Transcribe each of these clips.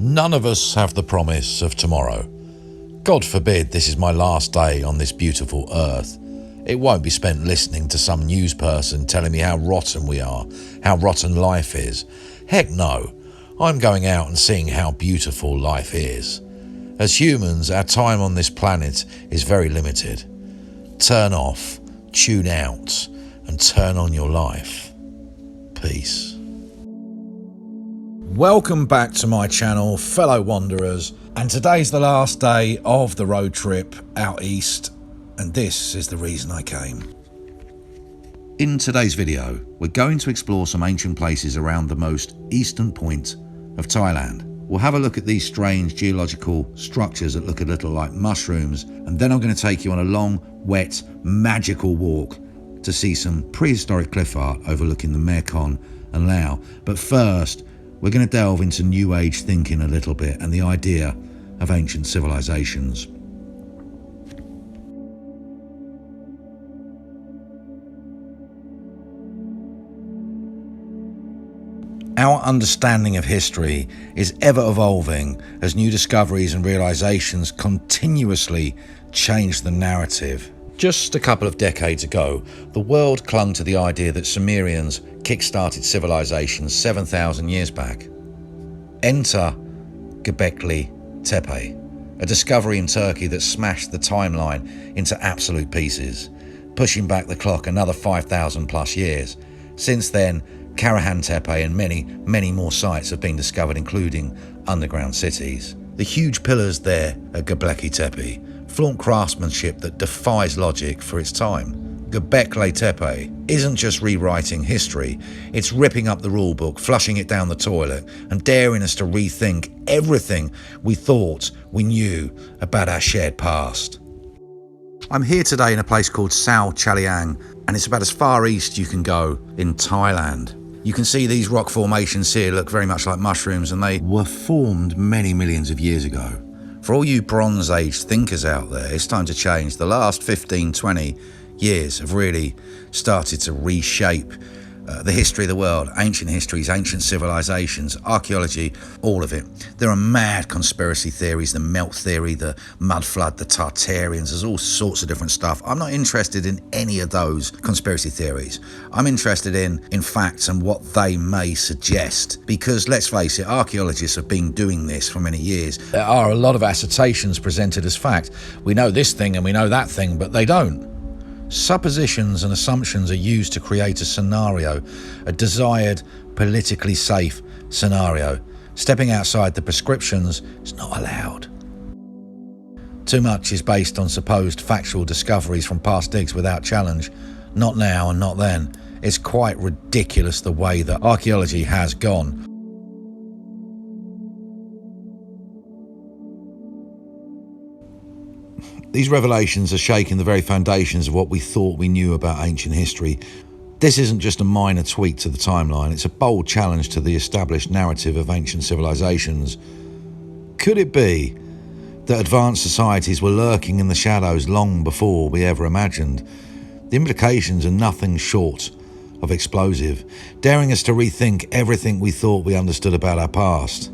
None of us have the promise of tomorrow. God forbid this is my last day on this beautiful earth. It won't be spent listening to some news person telling me how rotten we are, how rotten life is. Heck no, I'm going out and seeing how beautiful life is. As humans, our time on this planet is very limited. Turn off, tune out, and turn on your life. Peace. Welcome back to my channel, fellow wanderers, and today's the last day of the road trip out east, and this is the reason I came. In today's video, we're going to explore some ancient places around the most eastern point of Thailand. We'll have a look at these strange geological structures that look a little like mushrooms, and then I'm going to take you on a long, wet, magical walk to see some prehistoric cliff art overlooking the Mekhong and Lao. But first, we're going to delve into New Age thinking a little bit and the idea of ancient civilizations. Our understanding of history is ever evolving as new discoveries and realizations continuously change the narrative. Just a couple of decades ago, the world clung to the idea that Sumerians kick-started civilizations 7,000 years back. Enter Göbekli Tepe, a discovery in Turkey that smashed the timeline into absolute pieces, pushing back the clock another 5,000 plus years. Since then, Karahan Tepe and many more sites have been discovered, including underground cities. The huge pillars there at Göbekli Tepe flaunt craftsmanship that defies logic for its time. Göbekli Tepe isn't just rewriting history, it's ripping up the rule book, flushing it down the toilet, and daring us to rethink everything we thought we knew about our shared past. I'm here today in a place called Sao Chaliang, and it's about as far east you can go in Thailand. You can see these rock formations here look very much like mushrooms, and they were formed many millions of years ago. For all you Bronze Age thinkers out there, it's time to change. The last 15, 20 years have really started to reshape the history of the world, ancient histories, ancient civilizations, archaeology, all of it. There are mad conspiracy theories, the melt theory, the mud flood, the Tartarians, there's all sorts of different stuff. I'm not interested in any of those conspiracy theories. I'm interested in facts and what they may suggest, because let's face it, archaeologists have been doing this for many years. There are a lot of assertions presented as fact. We know this thing and we know that thing, but they don't. Suppositions and assumptions are used to create a scenario, a desired, politically safe scenario. Stepping outside the prescriptions is not allowed. Too much is based on supposed factual discoveries from past digs without challenge. Not now and not then. It's quite ridiculous the way that archaeology has gone. These revelations are shaking the very foundations of what we thought we knew about ancient history. This isn't just a minor tweak to the timeline, it's a bold challenge to the established narrative of ancient civilizations. Could it be that advanced societies were lurking in the shadows long before we ever imagined? The implications are nothing short of explosive, daring us to rethink everything we thought we understood about our past.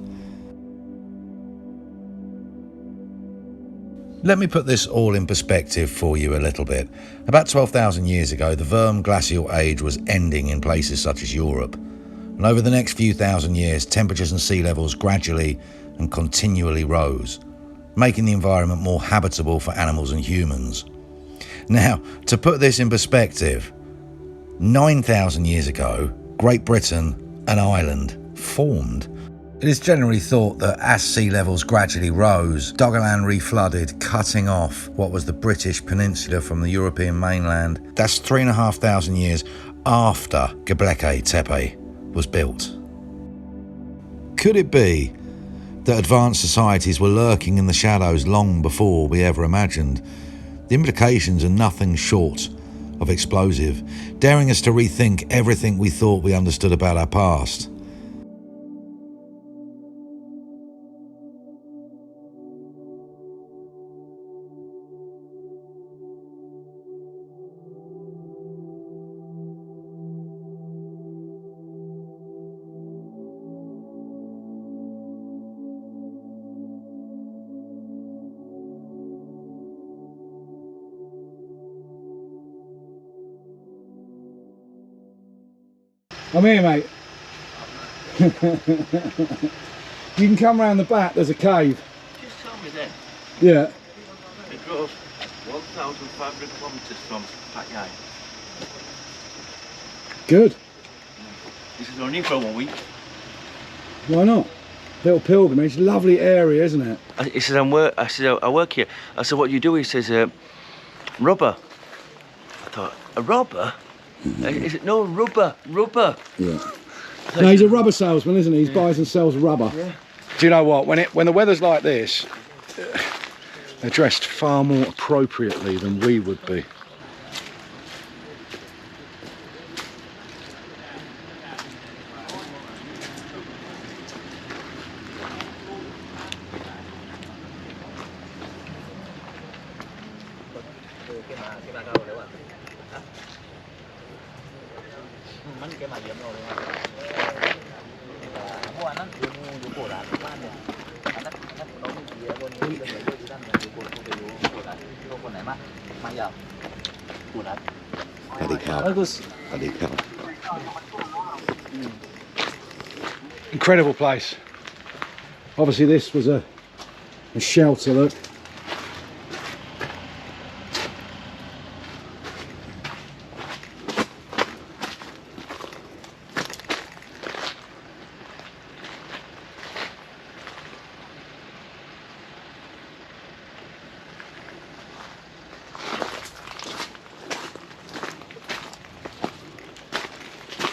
Let me put this all in perspective for you a little bit. About 12,000 years ago, the Würm Glacial Age was ending in places such as Europe. And over the next few thousand years, temperatures and sea levels gradually and continually rose, making the environment more habitable for animals and humans. Now, to put this in perspective, 9,000 years ago, Great Britain, an island, formed. It is generally thought that as sea levels gradually rose, Doggerland reflooded, cutting off what was the British peninsula from the European mainland. That's 3,500 years after Göbekli Tepe was built. Could it be that advanced societies were lurking in the shadows long before we ever imagined? The implications are nothing short of explosive, daring us to rethink everything we thought we understood about our past. I'm here, mate. You can come round the back, there's a cave. Just tell me then. Yeah. We drove 1,500 kilometres from Pha Taem. Good. This is only for 1 week. Why not? Little pilgrimage, lovely area, isn't it? He says, I work here. I said, what do you do? He says, rubber. I thought, a rubber? Is it? No, rubber. Yeah. No, he's a rubber salesman, isn't he? He buys and sells rubber. Yeah. Do you know what? When the weather's like this, they're dressed far more appropriately than we would be. Incredible place. Obviously this was a shelter, look.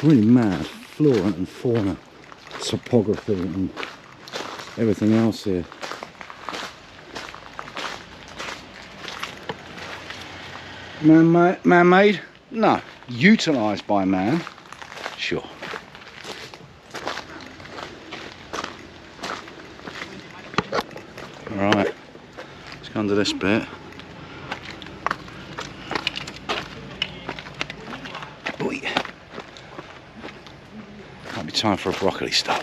Really mad flora and fauna, topography and everything else here. Man-made? No. Utilised by man? Sure. Alright, let's go under this bit. Time for a broccoli stop.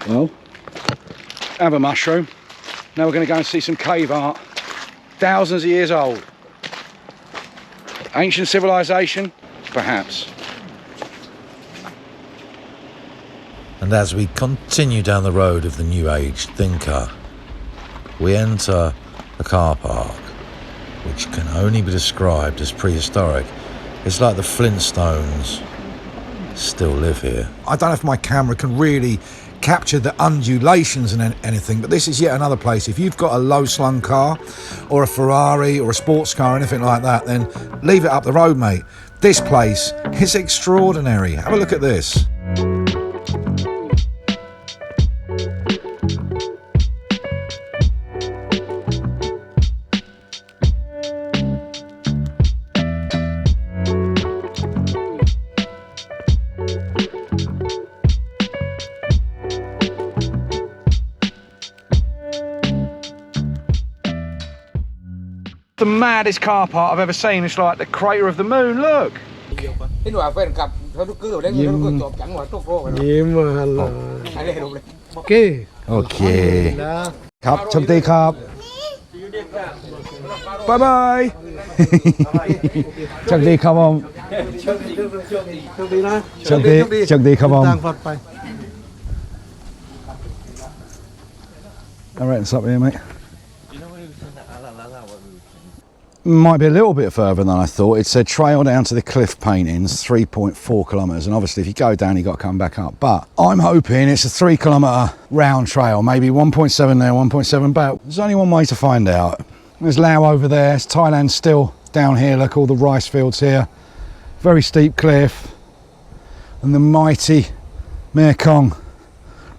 Well, have a mushroom. Now we're going to go and see some cave art. Thousands of years old. Ancient civilization? Perhaps. And as we continue down the road of the New Age thinker, we enter a car park, which can only be described as prehistoric. It's like the Flintstones still live here. I don't know if my camera can really capture the undulations and anything, but this is yet another place. If you've got a low slung car or a Ferrari or a sports car or anything like that, then leave it up the road, mate. This place is extraordinary. Have a look at this. The maddest car park I've ever seen. It's like the crater of the moon, look. Okay. Okay. Bye bye. Come on. Come on. I reckon it's up here, mate. Might be a little bit further than I thought. It said trail down to the cliff paintings, 3.4 kilometres, and obviously if you go down you've got to come back up, but I'm hoping it's a 3 kilometre round trail, maybe 1.7 there, 1.7 back. There's only one way to find out. There's Laos over there, it's Thailand still down here, look, all the rice fields here, very steep cliff, and the mighty Mekhong.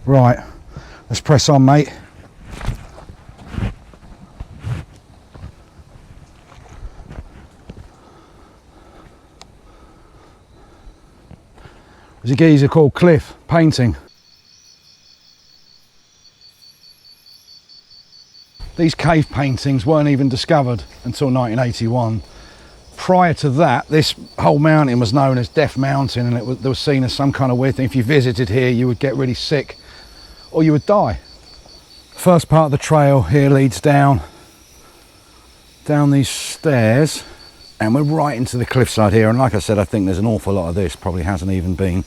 Right, let's press on, mate. There's a geezer called Cliff Painting. These cave paintings weren't even discovered until 1981. Prior to that, this whole mountain was known as Death Mountain, and they was seen as some kind of weird thing. If you visited here, you would get really sick or you would die. First part of the trail here leads down these stairs, And we're right into the cliffside here, and like I said, I think there's an awful lot of this probably hasn't even been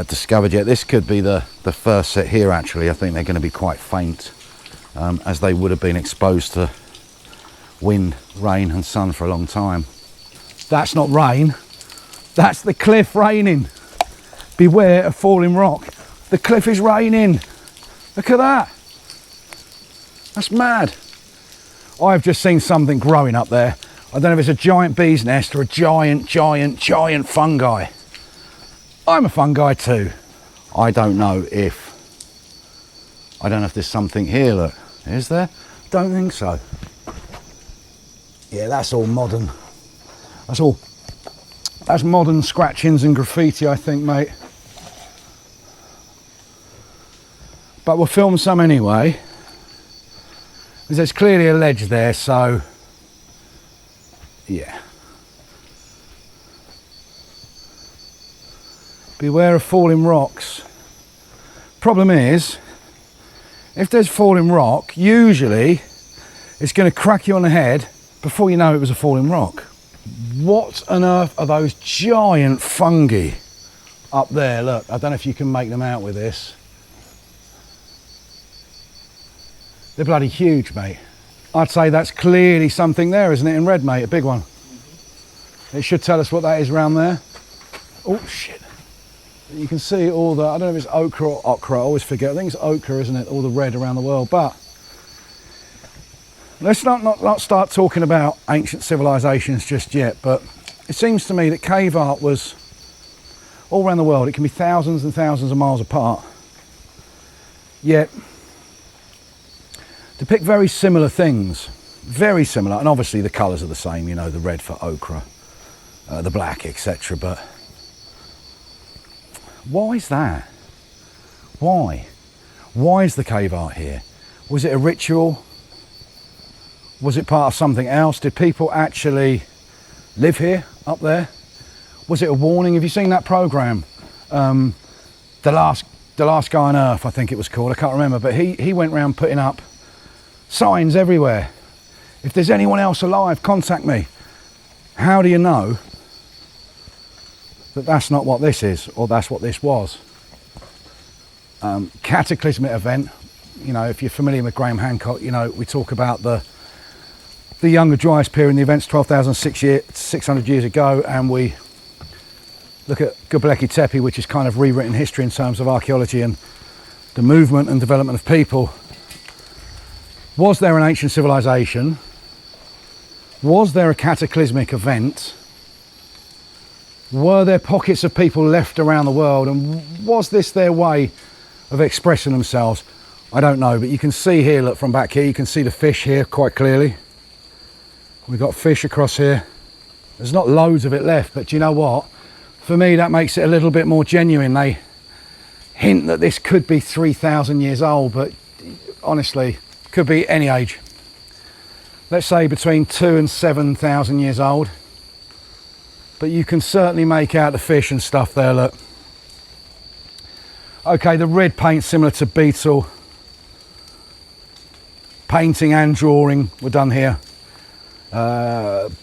discovered yet. This could be the first set here actually. I think they're going to be quite faint, as they would have been exposed to wind, rain and sun for a long time. That's not rain, that's the cliff raining. Beware of falling rock. The cliff is raining. Look at that. That's mad. I've just seen something growing up there. I don't know if it's a giant bee's nest or a giant fungi. I'm a fungi too. I don't know if there's something here, look. Is there? Don't think so. Yeah, that's all modern. That's modern scratchings and graffiti, I think, mate. But we'll film some anyway. Because there's clearly a ledge there, so yeah. Beware of falling rocks. Problem is, if there's falling rock, usually it's going to crack you on the head before you know it was a falling rock. What on earth are those giant fungi up there? Look, I don't know if you can make them out with this. They're bloody huge, mate. I'd say that's clearly something there, isn't it, in red, mate? A big one. It should tell us what that is around there. Oh, shit. You can see all the, I don't know if it's ochre or ochre, I always forget. I think it's ochre, isn't it? All the red around the world. But let's not start talking about ancient civilizations just yet. But it seems to me that cave art was all around the world. It can be thousands and thousands of miles apart. Yet depict very similar things, very similar, and obviously the colours are the same, you know, the red for ochre, the black, etc. But why is that? Why is the cave art here? Was it a ritual? Was it part of something else? Did people actually live here up there? Was it a warning? Have you seen that programme, the last guy on earth, I think it was called, I can't remember, but he went around putting up signs everywhere. If there's anyone else alive, contact me. How do you know that that's not what this is, or that's what this was? Cataclysmic event. You know, if you're familiar with Graham Hancock, you know, we talk about the Younger Dryas period, the events 12,600 years ago, and we look at Göbekli Tepe, which is kind of rewritten history in terms of archaeology and the movement and development of people. Was there an ancient civilization? Was there a cataclysmic event? Were there pockets of people left around the world? And was this their way of expressing themselves? I don't know, but you can see here, look, from back here, you can see the fish here quite clearly. We've got fish across here. There's not loads of it left, but do you know what? For me, that makes it a little bit more genuine. They hint that this could be 3,000 years old, but honestly, could be any age. Let's say between 2,000 and 7,000 years old. But you can certainly make out the fish and stuff there, look. Okay, the red paint similar to beetle. Painting and drawing were done here.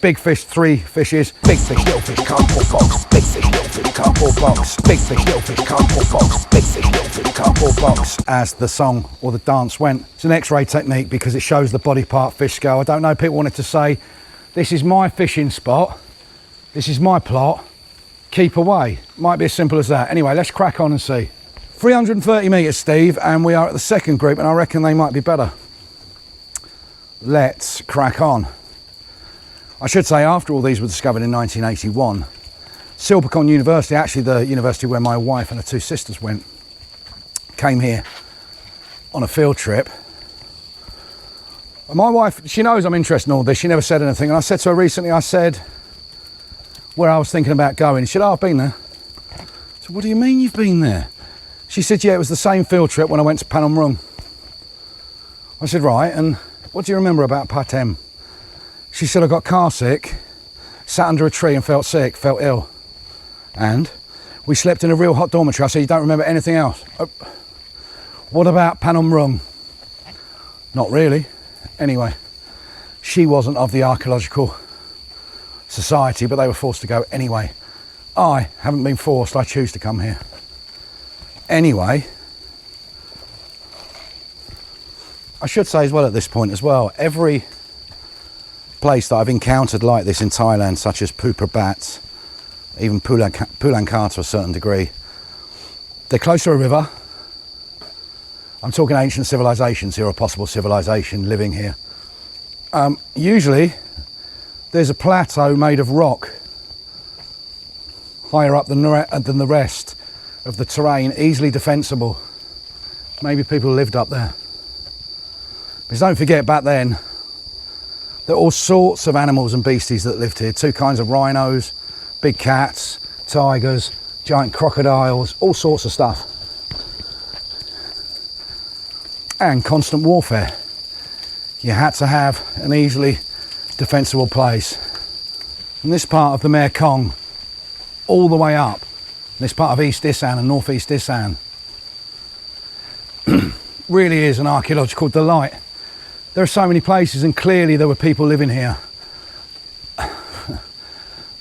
Big fish, 3 fishes. Big fish, little fish, cardboard box. Big fish, little fish, cardboard box. Big fish, little fish, cardboard box. Big fish, little fish, cardboard box. As the song or the dance went. It's an X-ray technique because it shows the body part fish scale. I don't know, people wanted to say, this is my fishing spot. This is my plot. Keep away. Might be as simple as that. Anyway, let's crack on and see. 330 metres, Steve, and we are at the second group, and I reckon they might be better. Let's crack on. I should say, after all these were discovered in 1981, Silbercon University, actually the university where my wife and her 2 sisters went, came here on a field trip. And my wife, she knows I'm interested in all this, she never said anything, and I said to her recently, I said, where I was thinking about going, she said, oh, I've been there. I said, what do you mean you've been there? She said, yeah, it was the same field trip when I went to Pha Taem National Park. I said, right, and what do you remember about Pha Taem? She said, I got car sick, sat under a tree and felt sick, felt ill. And we slept in a real hot dormitory. I said, you don't remember anything else? Oh. What about Pha Taem National Park? Not really. Anyway, she wasn't of the archaeological society, but they were forced to go anyway. I haven't been forced, I choose to come here. Anyway, I should say as well at this point as well, every place that I've encountered like this in Thailand, such as Phu Prabat, even Pulankar to a certain degree, they're close to a river. I'm talking ancient civilizations here, or possible civilization living here. Usually there's a plateau made of rock higher up than the rest of the terrain, easily defensible. Maybe people lived up there. Because don't forget, back then there were all sorts of animals and beasties that lived here. 2 kinds of rhinos, big cats, tigers, giant crocodiles, all sorts of stuff. And constant warfare. You had to have an easily defensible place. And this part of the Mekhong, all the way up, this part of East Isan and Northeast Isan, really is an archaeological delight. There are so many places, and clearly there were people living here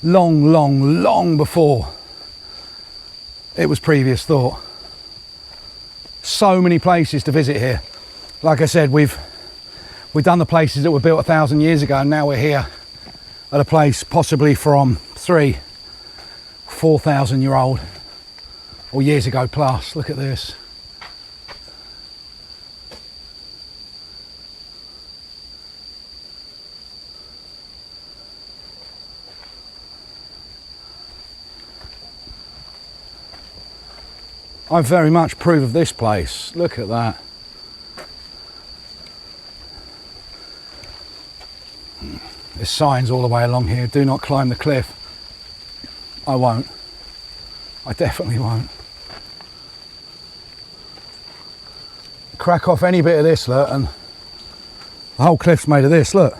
long before it was previous thought. So many places to visit here. Like I said, we've done the places that were built 1,000 years ago, and now we're here at a place possibly from 3,000-4,000 year old, or years ago plus. Look at this. I very much approve of this place. Look at that. There's signs all the way along here. Do not climb the cliff. I won't. I definitely won't. Crack off any bit of this, look, and the whole cliff's made of this, look.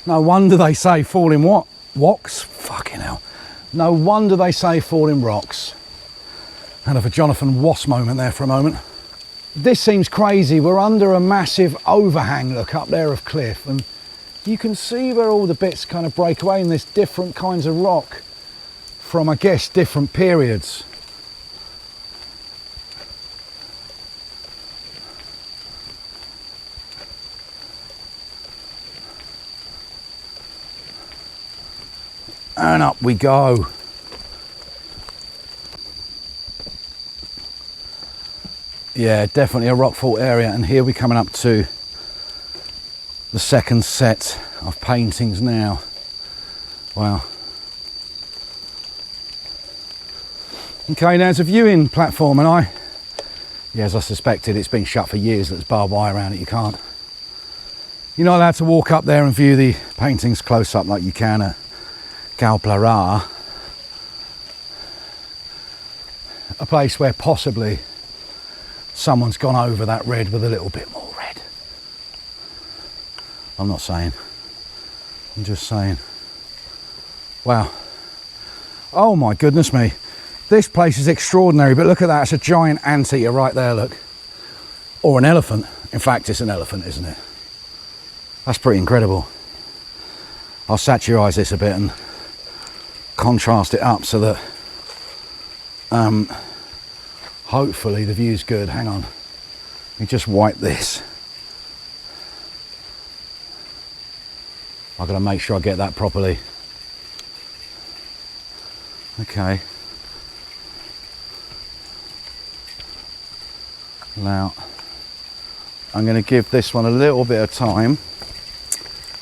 No wonder they say falling what? Rocks? Fucking hell. No wonder they say falling rocks. Had a Jonathan Wass moment there for a moment. This seems crazy. We're under a massive overhang, look, up there of cliff, and you can see where all the bits kind of break away, and there's different kinds of rock from, I guess, different periods. And up we go. Yeah, definitely a rockfall area, and here we're coming up to the second set of paintings now. Wow. Okay, now it's a viewing platform, and as I suspected, it's been shut for years. There's barbed wire around it. You're not allowed to walk up there and view the paintings close up like you can at Galplara, a place where possibly someone's gone over that red with a little bit more red. I'm not saying, I'm just saying. Wow. Oh my goodness me. This place is extraordinary, but look at that. It's a giant anteater right there, look. Or an elephant. In fact, it's an elephant, isn't it? That's pretty incredible. I'll saturise this a bit and contrast it up so that hopefully the view's good. Hang on, let me just wipe this. I've got to make sure I get that properly. Okay. Now I'm going to give this one a little bit of time,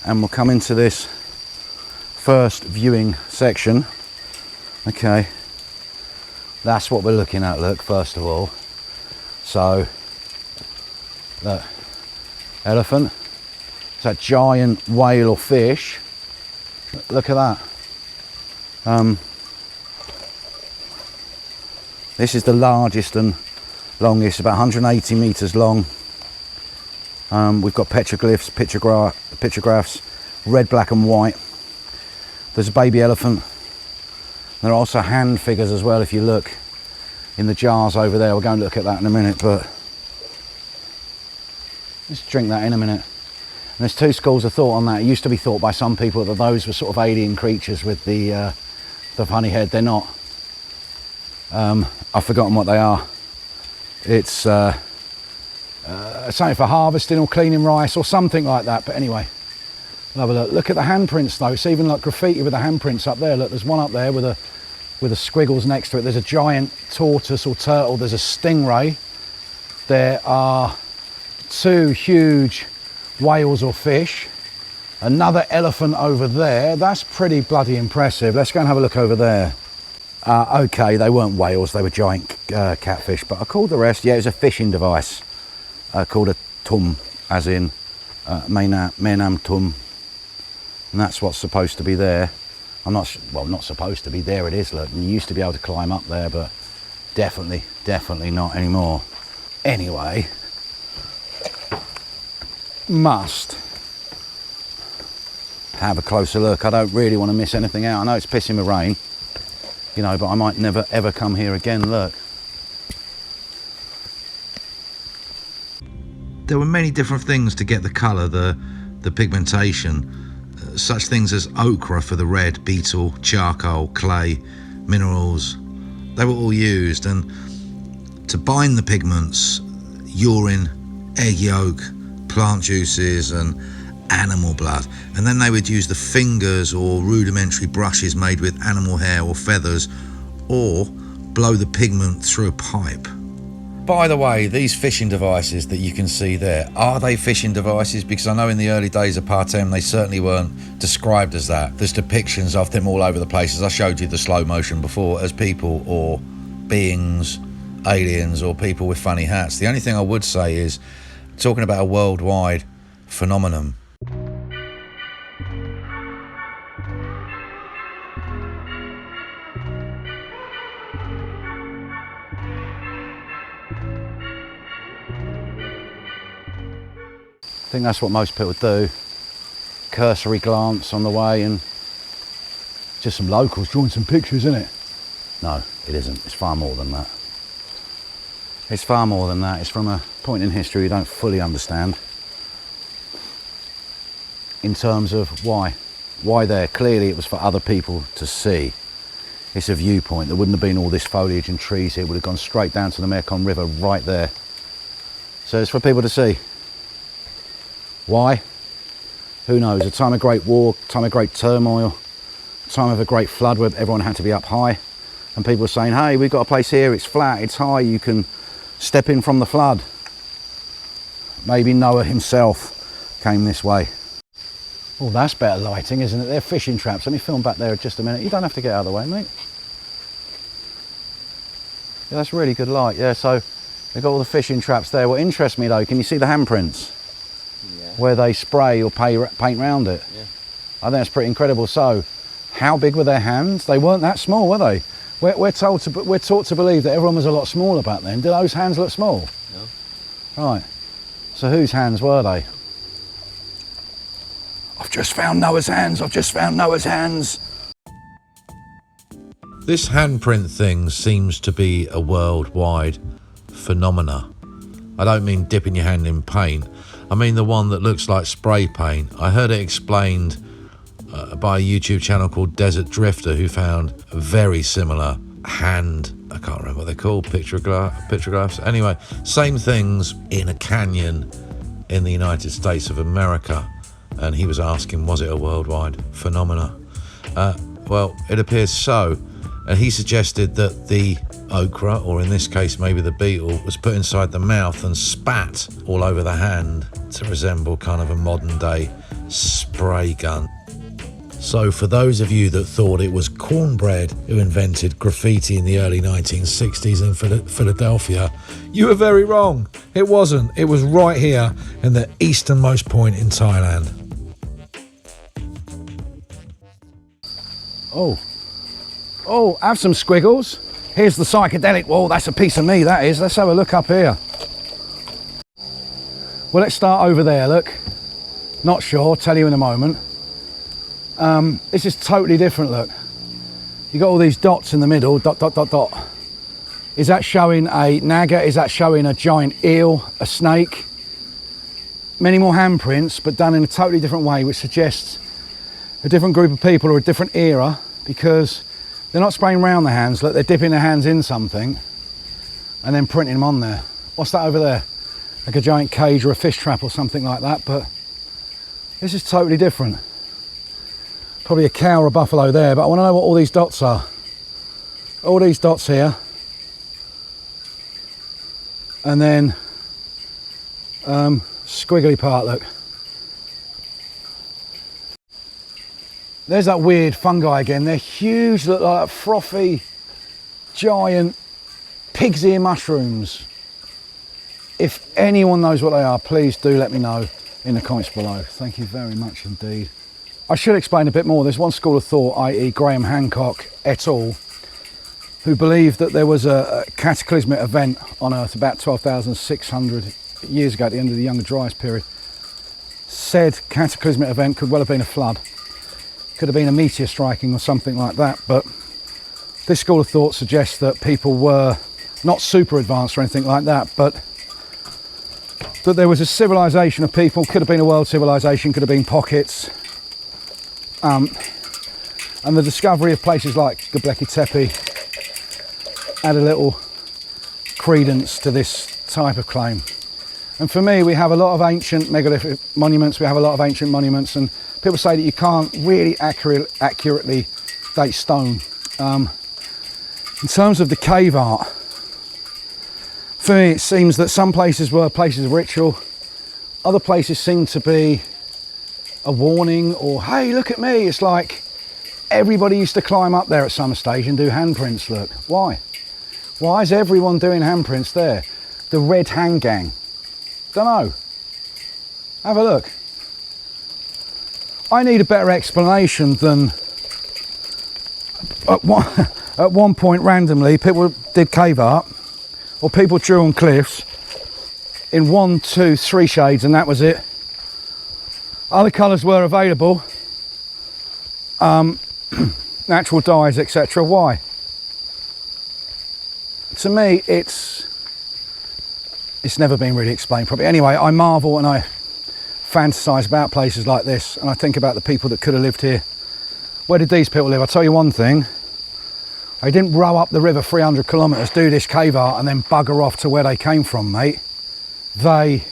and we'll come into this first viewing section. Okay, that's what we're looking at, look, first of all. So, look, elephant, it's that giant whale or fish. Look at that. This is the largest and longest, about 180 meters long. We've got petroglyphs, pictographs, red, black and white. There's a baby elephant. There are also hand figures as well, if you look in the jars over there. We're going to look at that in a minute, but Let's drink that in a minute. And there's two schools of thought on that. It used to be thought by some people that those were sort of alien creatures with the funny head. They're not. I've forgotten what they are. It's something for harvesting or cleaning rice or something like that. But anyway, we'll have a look. Look at the handprints though. It's even like graffiti with the handprints up there. Look, there's one up there with the squiggles next to it. There's a giant tortoise or turtle. There's a stingray. There are two huge whales or fish. Another elephant over there. That's pretty bloody impressive. Let's go and have a look over there. Okay, they weren't whales, they were giant catfish, but I called the rest. Yeah, it was a fishing device called a tum, as in menam tum, and that's what's supposed to be there. I'm not, well, not supposed to be, there it is, look. You used to be able to climb up there, but definitely not anymore. Anyway, must have a closer look. I don't really want to miss anything out. I know it's pissing with rain, you know, but I might never ever come here again. Look. There were many different things to get the colour, the pigmentation. Such things as ochre for the red, beetle, charcoal, clay, minerals. They were all used, and to bind the pigments, urine, egg yolk, plant juices and animal blood. And then they would use the fingers or rudimentary brushes made with animal hair or feathers, or blow the pigment through a pipe. By the way, these fishing devices that you can see there, are they fishing devices? Because I know in the early days of Pha Taem they certainly weren't described as that. There's depictions of them all over the place, as I showed you the slow motion before, as people or beings, aliens or people with funny hats. The only thing I would say is, talking about a worldwide phenomenon, I think that's what most people do. Cursory glance on the way and just some locals drawing some pictures, isn't it? No, it isn't. It's far more than that. It's far more than that. It's from a point in history you don't fully understand. In terms of why. Why there? Clearly it was for other people to see. It's a viewpoint. There wouldn't have been all this foliage and trees here. It would have gone straight down to the Mekhong River right there. So it's for people to see. Why? Who knows? A time of great war, time of great turmoil, time of a great flood where everyone had to be up high, and people were saying, hey, we've got a place here, it's flat, it's high, you can step in from the flood. Maybe Noah himself came this way. Oh, that's better lighting, isn't it? They're fishing traps. Let me film back there just a minute. You don't have to get out of the way, mate. Yeah, that's really good light. Yeah, so they've got all the fishing traps there. What interests me though, can you see the handprints? Where they spray or paint round it. Yeah. I think that's pretty incredible. So, how big were their hands? They weren't that small, were they? We're taught to believe that everyone was a lot smaller back then. Do those hands look small? No. Right. So whose hands were they? I've just found Noah's hands. I've just found Noah's hands. this handprint thing seems to be a worldwide phenomena. I don't mean dipping your hand in paint. I mean the one that looks like spray paint. I heard it explained by a YouTube channel called Desert Drifter, who found a very similar hand, I can't remember what they're called, pictographs. Anyway, same things in a canyon in the United States of America. And he was asking, was it a worldwide phenomena? Well, it appears so. And he suggested that the ochre, or in this case maybe the beetle, was put inside the mouth and spat all over the hand to resemble kind of a modern day spray gun. So for those of you that thought it was Cornbread who invented graffiti in the early 1960s in Philadelphia, you were very wrong. It wasn't. It was right here in the easternmost point in Thailand. Oh, have some squiggles. Here's the psychedelic wall. That's a piece of me, that is. Let's have a look up here. Well, let's start over there, look. Not sure, tell you in a moment. This is totally different, look. You got all these dots in the middle, dot, dot, dot, dot. Is that showing a naga? Is that showing a giant eel, a snake? many more handprints, but done in a totally different way, which suggests a different group of people or a different era, because they're not spraying around the hands, look, they're dipping their hands in something and then printing them on there. What's that over there? Like a giant cage or a fish trap or something like that, but this is totally different. Probably a cow or a buffalo there, but I want to know what all these dots are. All these dots here. And then squiggly part, look. There's that weird fungi again. They're huge, look like frothy, giant pig's ear mushrooms. If anyone knows what they are, please do let me know in the comments below. Thank you very much indeed. I should explain a bit more. There's one school of thought, i.e. Graham Hancock et al., who believed that there was a cataclysmic event on Earth about 12,600 years ago at the end of the Younger Dryas period. Said cataclysmic event could well have been a flood. Could have been a meteor striking or something like that, but this school of thought suggests that people were not super advanced or anything like that, but that there was a civilization of people, could have been a world civilization, could have been pockets, and the discovery of places like Göbekli Tepe add a little credence to this type of claim. And for me, we have a lot of ancient megalithic monuments, we have a lot of ancient monuments, and people say that you can't really accurately date stone. In terms of the cave art, for me it seems that some places were places of ritual, other places seem to be a warning, or hey, look at me. It's like everybody used to climb up there at some stage and do handprints, look. Why? Why is everyone doing handprints there? The Red Hand Gang. Don't know. Have a look. I need a better explanation than at one point randomly people did cave art, or people drew on cliffs in 1, 2, 3 shades and that was it. Other colours were available, natural dyes, etc. Why? To me, it's never been really explained properly. Anyway, I marvel and I fantasise about places like this, and I think about the people that could have lived here. Where did these people live? I'll tell you one thing. They didn't row up the river 300 kilometres, do this cave art and then bugger off to where they came from, mate. They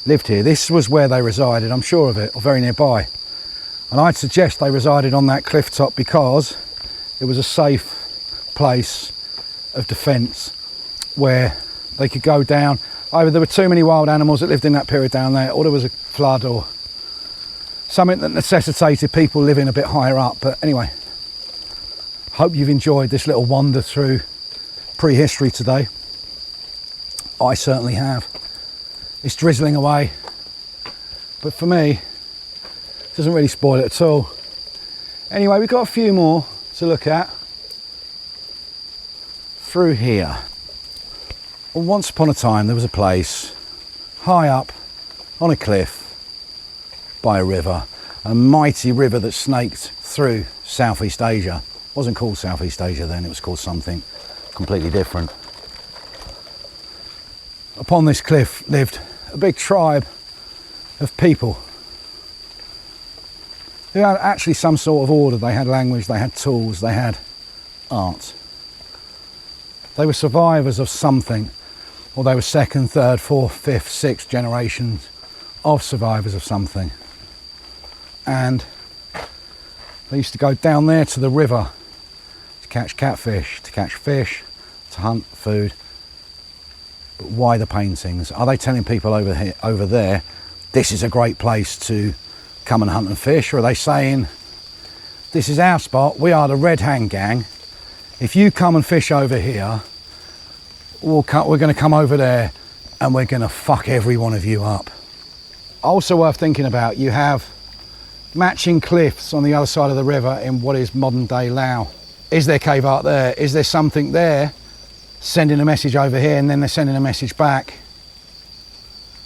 lived here. This was where they resided, I'm sure of it, or very nearby. And I'd suggest they resided on that cliff top because it was a safe place of defence where they could go down. Either there were too many wild animals that lived in that period down there, or there was a flood or something that necessitated people living a bit higher up. But anyway, hope you've enjoyed this little wander through prehistory today. I certainly have. It's drizzling away, but for me, it doesn't really spoil it at all. Anyway, we've got a few more to look at through here. Well, once upon a time, there was a place high up on a cliff by a river, a mighty river that snaked through Southeast Asia. It wasn't called Southeast Asia then, it was called something completely different. Upon this cliff lived a big tribe of people who had actually some sort of order. They had language, they had tools, they had art. They were survivors of something, or they were second, third, fourth, fifth, sixth generations of survivors of something. And they used to go down there to the river to catch catfish, to catch fish, to hunt food. But why the paintings? Are they telling people over here, over there, this is a great place to come and hunt and fish? Or are they saying, this is our spot, we are the Red Hand Gang. If you come and fish over here, we're going to come over there and we're going to fuck every one of you up. Also worth thinking about, you have matching cliffs on the other side of the river in what is modern day Laos. Is there cave art there? Is there something there sending a message over here and then they're sending a message back?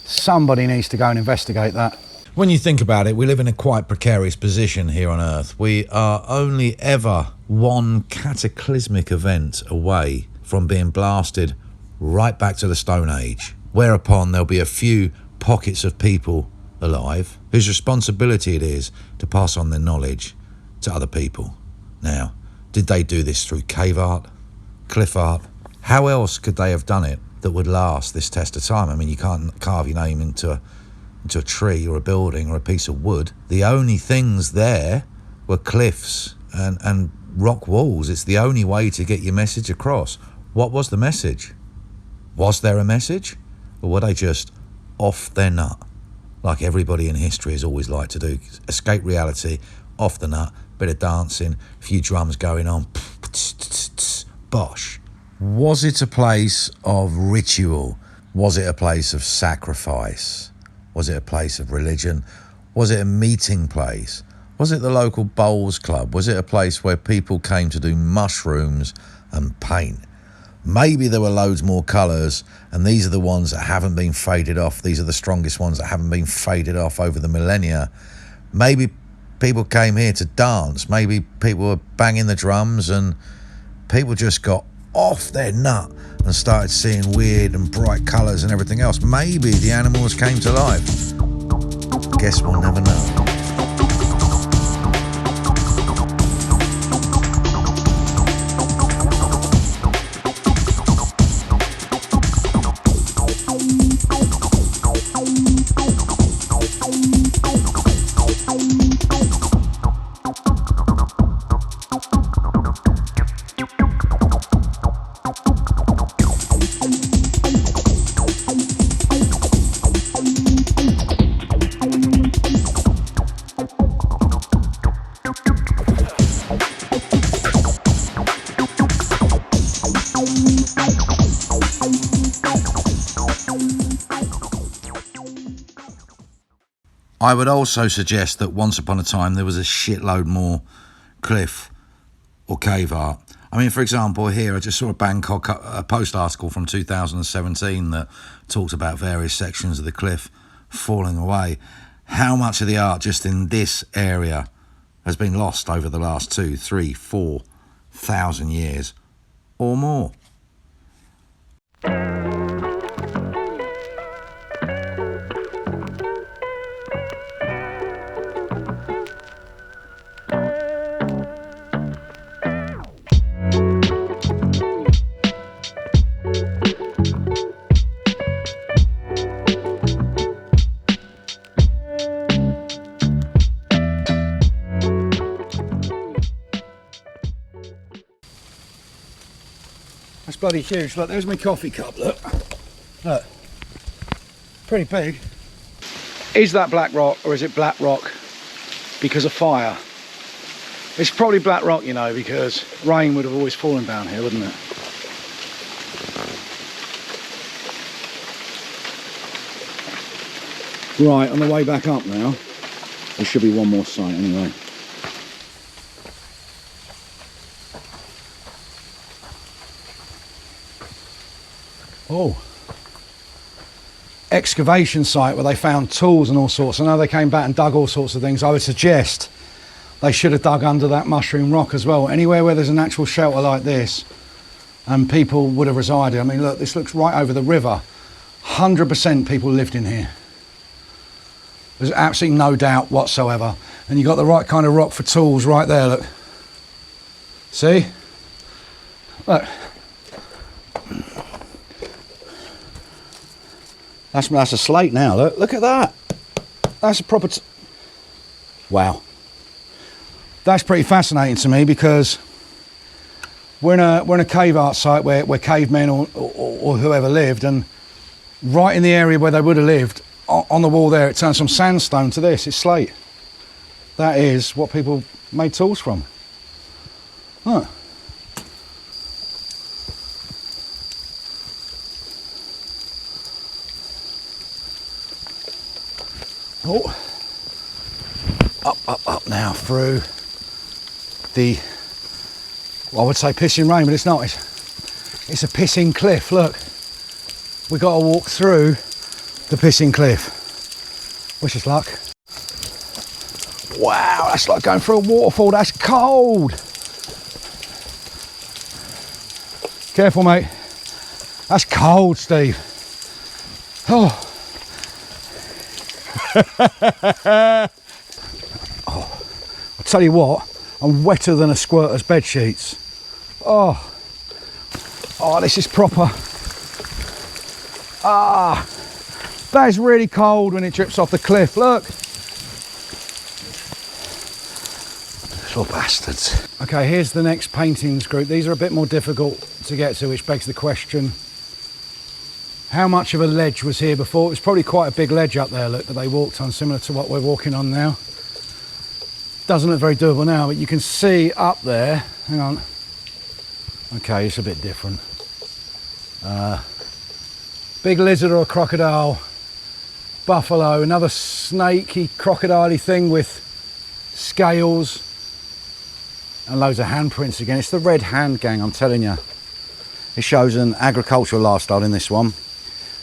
Somebody needs to go and investigate that. When you think about it, we live in a quite precarious position here on Earth. We are only ever one cataclysmic event away from being blasted right back to the Stone Age, whereupon there'll be a few pockets of people alive whose responsibility it is to pass on their knowledge to other people. Now, did they do this through cave art, cliff art? How else could they have done it that would last this test of time? I mean, you can't carve your name into a tree or a building or a piece of wood. The only things there were cliffs and rock walls. It's the only way to get your message across. What was the message? Was there a message? Or were they just off their nut? Like everybody in history has always liked to do. Escape reality, off the nut, bit of dancing, a few drums going on. Bosh. Was it a place of ritual? Was it a place of sacrifice? Was it a place of religion? Was it a meeting place? Was it the local bowls club? Was it a place where people came to do mushrooms and paint? Maybe there were loads more colours, and these are the ones that haven't been faded off. These are the strongest ones that haven't been faded off over the millennia. Maybe people came here to dance. Maybe people were banging the drums and people just got off their nut and started seeing weird and bright colours and everything else. Maybe the animals came to life. Guess we'll never know. I would also suggest that once upon a time there was a shitload more cliff or cave art. I mean, for example, here I just saw a Post article from 2017 that talked about various sections of the cliff falling away. How much of the art just in this area has been lost over the last 2, 3, 4,000 years or more? That's bloody huge. Look, there's my coffee cup, look. Look. Pretty big. Is that black rock or is it black rock because of fire? It's probably black rock, you know, because rain would have always fallen down here, wouldn't it? Right, on the way back up now. There should be one more site anyway. Oh, excavation site where they found tools and all sorts. I know they came back and dug all sorts of things. I would suggest they should have dug under that mushroom rock as well. Anywhere where there's a natural shelter like this and people would have resided. I mean, look, this looks right over the river. 100% people lived in here. There's absolutely no doubt whatsoever. And you got the right kind of rock for tools right there, look. See? Look. That's a slate now, look at that. That's a proper... Wow. That's pretty fascinating to me because we're in a cave art site where cavemen or whoever lived, and right in the area where they would have lived, on the wall there, it turns from sandstone to this, it's slate. That is what people made tools from. Huh. Oh, up now through the, well, I would say pissing rain, but it's not. It's a pissing cliff. Look, we got to walk through the pissing cliff. Wish us luck. Wow, that's like going through a waterfall. That's cold. Careful, mate. That's cold, Steve. Oh. Oh, I'll tell you what, I'm wetter than a squirter's bed sheets. Oh, this is proper. That is really cold when it drips off the cliff, look. Little bastards. Okay, here's the next paintings group. These are a bit more difficult to get to, which begs the question, how much of a ledge was here before? It was probably quite a big ledge up there, look, that they walked on, similar to what we're walking on now. Doesn't look very doable now, but you can see up there, hang on. Okay, it's a bit different. Big lizard or a crocodile, buffalo, another snaky, crocodile-y thing with scales, and loads of handprints again. It's the red hand gang, I'm telling you. It shows an agricultural lifestyle in this one.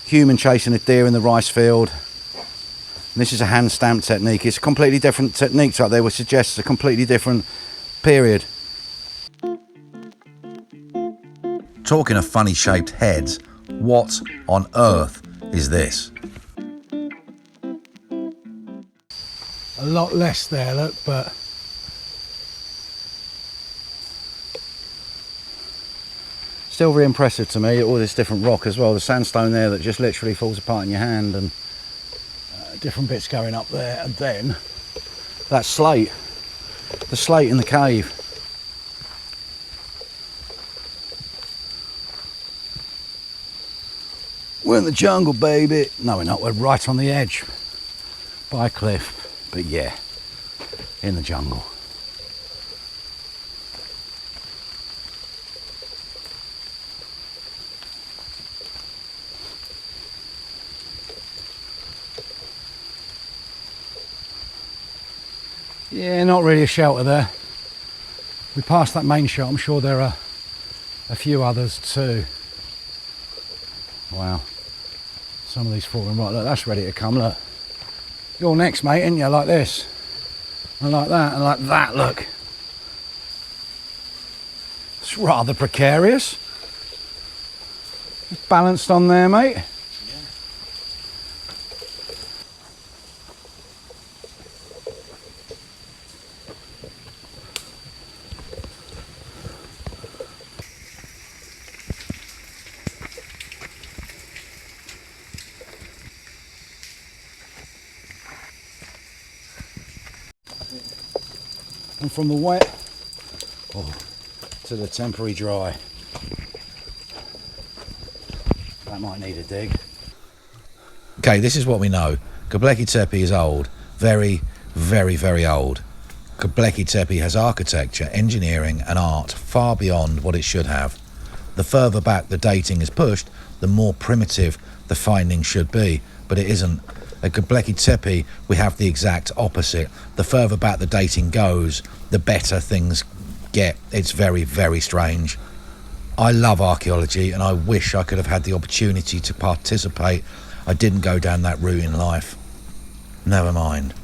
Human chasing a deer in the rice field. And this is a hand stamp technique. It's a completely different technique to what they would suggest, a completely different period. Talking of funny shaped heads, what on earth is this? A lot less there, look, but still very impressive to me. All this different rock as well. The sandstone there that just literally falls apart in your hand, and different bits going up there, and then that slate, the slate in the cave. We're in the jungle, baby. No, we're not. We're right on the edge by a cliff, but yeah, in the jungle. Yeah, not really a shelter there. We passed that main shelter. I'm sure there are a few others too. Wow. Some of these falling right. Look, that's ready to come. Look. You're next, mate, ain't you? Like this. And like that. And like that. Look. It's rather precarious. Balanced on there, mate. And from the wet to the temporary dry. That might need a dig. Okay, this is what we know. Göbekli Tepe is old. Very, very, very old. Göbekli Tepe has architecture, engineering and art far beyond what it should have. The further back the dating is pushed, the more primitive the findings should be, but it isn't. At Göbekli Tepe, we have the exact opposite. The further back the dating goes, the better things get. It's very, very strange. I love archaeology and I wish I could have had the opportunity to participate. I didn't go down that route in life. Never mind.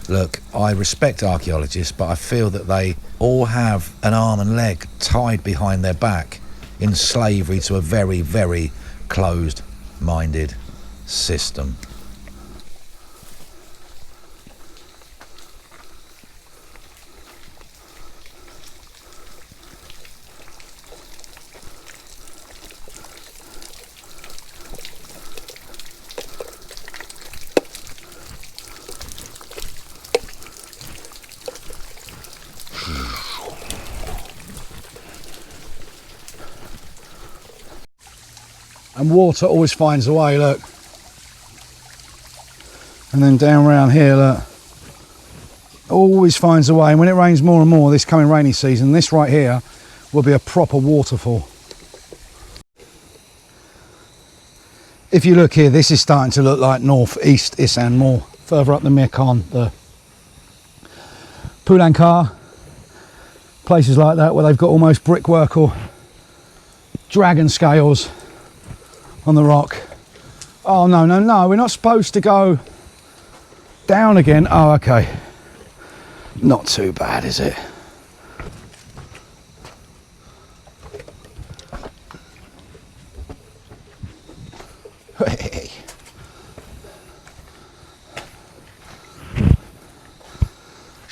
Look, I respect archaeologists, but I feel that they all have an arm and leg tied behind their back in slavery to a very, very closed-minded system. And water always finds a way, look. And then down around here, look. Always finds a way. And when it rains more and more this coming rainy season, this right here will be a proper waterfall. If you look here, this is starting to look like northeast Isan more. Further up the Mekhong, the Pulankar, places like that where they've got almost brickwork or dragon scales on the rock. Oh no, no, no, we're not supposed to go down again. Oh, okay. Not too bad, is it?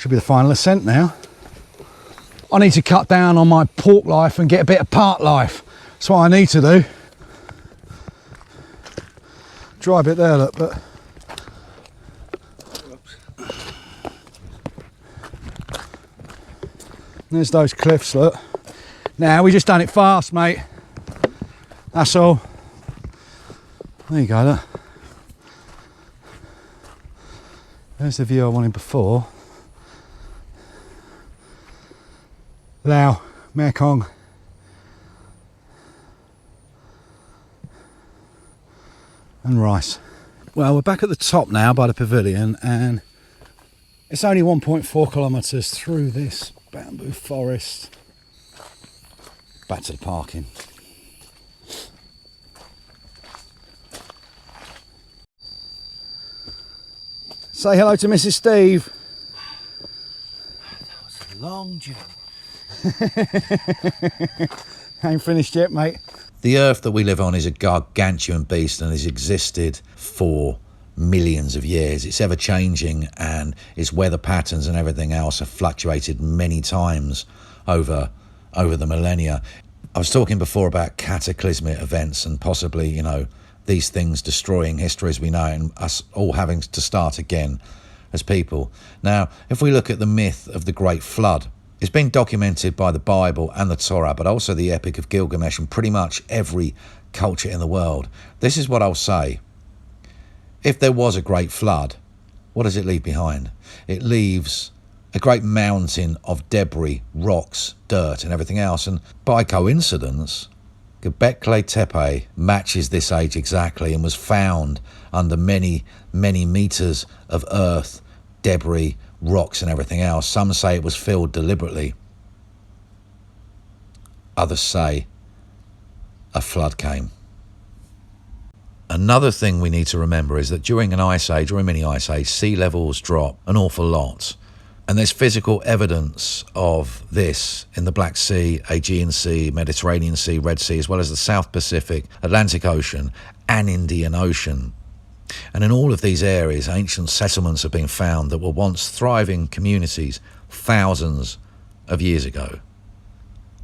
Should be the final ascent now. I need to cut down on my pork life and get a bit of park life. That's what I need to do. Dry bit there, look, but there's those cliffs, look. Now we just done it fast, mate. That's all. There you go, look. There's the view I wanted before. Lao, Mekhong. And rice. Well, we're back at the top now by the pavilion, and it's only 1.4 kilometres through this bamboo forest back to the parking. Say hello to Mrs. Steve. That was a long journey. Ain't finished yet, mate. The earth that we live on is a gargantuan beast and has existed for millions of years. It's ever changing, and its weather patterns and everything else have fluctuated many times over the millennia. I was talking before about cataclysmic events and possibly, you know, these things destroying history as we know it and us all having to start again as people. Now, if we look at the myth of the Great Flood, it's been documented by the Bible and the Torah, but also the Epic of Gilgamesh and pretty much every culture in the world. This is what I'll say. If there was a great flood, what does it leave behind? It leaves a great mountain of debris, rocks, dirt and everything else. And by coincidence, Göbekli Tepe matches this age exactly and was found under many, many meters of earth, debris, rocks and everything else. Some say it was filled deliberately. Others say a flood came. Another thing we need to remember is that during an ice age or a mini ice age, sea levels drop an awful lot. And there's physical evidence of this in the Black Sea, Aegean Sea, Mediterranean Sea, Red Sea, as well as the South Pacific, Atlantic Ocean and Indian Ocean. And in all of these areas, ancient settlements have been found that were once thriving communities thousands of years ago.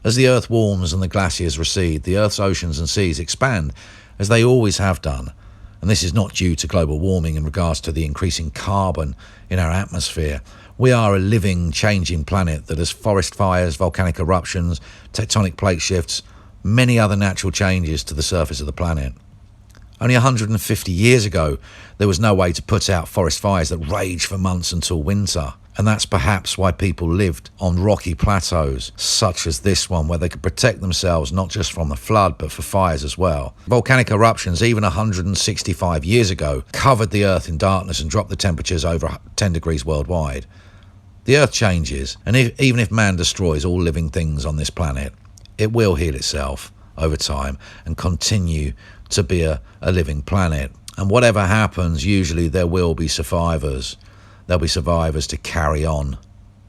As the earth warms and the glaciers recede, the earth's oceans and seas expand, as they always have done. And this is not due to global warming in regards to the increasing carbon in our atmosphere. We are a living, changing planet that has forest fires, volcanic eruptions, tectonic plate shifts, many other natural changes to the surface of the planet. Only 150 years ago, there was no way to put out forest fires that rage for months until winter. And that's perhaps why people lived on rocky plateaus, such as this one, where they could protect themselves not just from the flood, but for fires as well. Volcanic eruptions, even 165 years ago, covered the earth in darkness and dropped the temperatures over 10 degrees worldwide. The earth changes, and even if man destroys all living things on this planet, it will heal itself over time and continue to be a living planet. And whatever happens, usually there will be survivors. There'll be survivors to carry on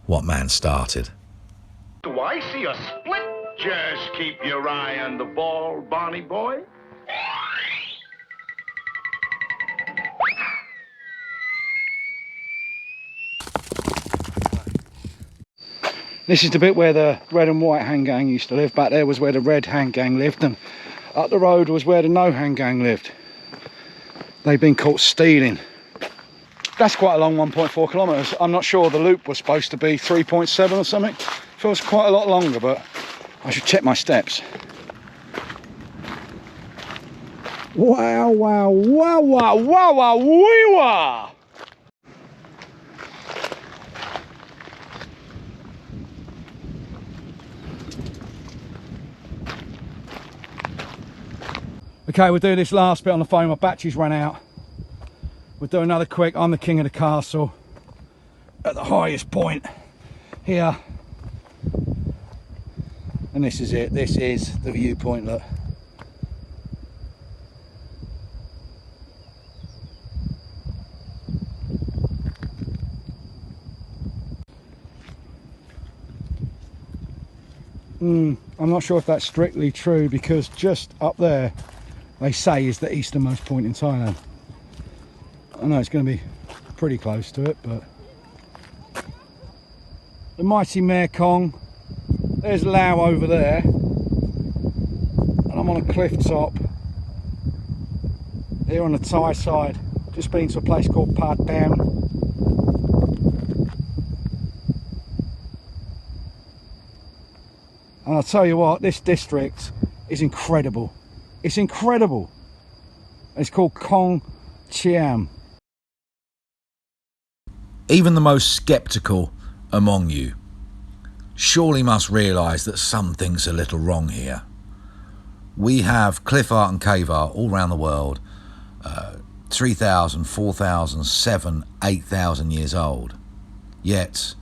what man started. Do I see a split? Just keep your eye on the ball, Bonnie boy. This is the bit where the red and white hand gang used to live. Back there was where the red hand gang lived, and up the road was where the no hand gang lived. They've been caught stealing. That's quite a long 1.4 kilometres. I'm not sure the loop was supposed to be 3.7 or something. Feels quite a lot longer, but I should check my steps. Wow, wow, wow, wow, wow, wow, wee wow! Okay, we'll do this last bit on the phone. My batteries ran out. We'll do another quick. I'm the king of the castle at the highest point here. And this is it. This is the viewpoint, look. I'm not sure if that's strictly true, because just up there they say is the easternmost point in Thailand. I know it's going to be pretty close to it, but the mighty Mekhong. There's Lao over there, and I'm on a cliff top here on the Thai side. Just been to a place called Pha Taem. And I'll tell you what, this district is incredible. It's incredible. It's called Khong Chiam. Even the most sceptical among you surely must realise that something's a little wrong here. We have cliff art and cave art all around the world, 3,000, 4,000, 7,000, 8,000 years old. Yet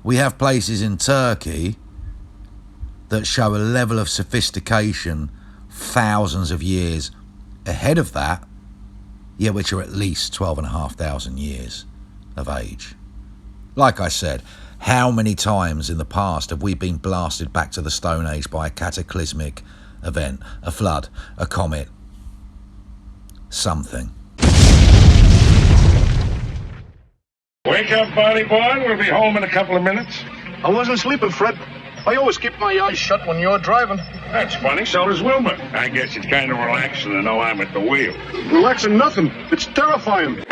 we have places in Turkey that show a level of sophistication thousands of years ahead of that, yet which are at least 12,500 years of age. Like I said, how many times in the past have we been blasted back to the Stone Age by a cataclysmic event, a flood, a comet, something? Wake up, Bonnie boy. We'll be home in a couple of minutes. I wasn't sleeping, Fred. I always keep my eyes shut when you're driving. That's funny. So does Wilma. I guess it's kind of relaxing to know I'm at the wheel. Relaxing nothing. It's terrifying.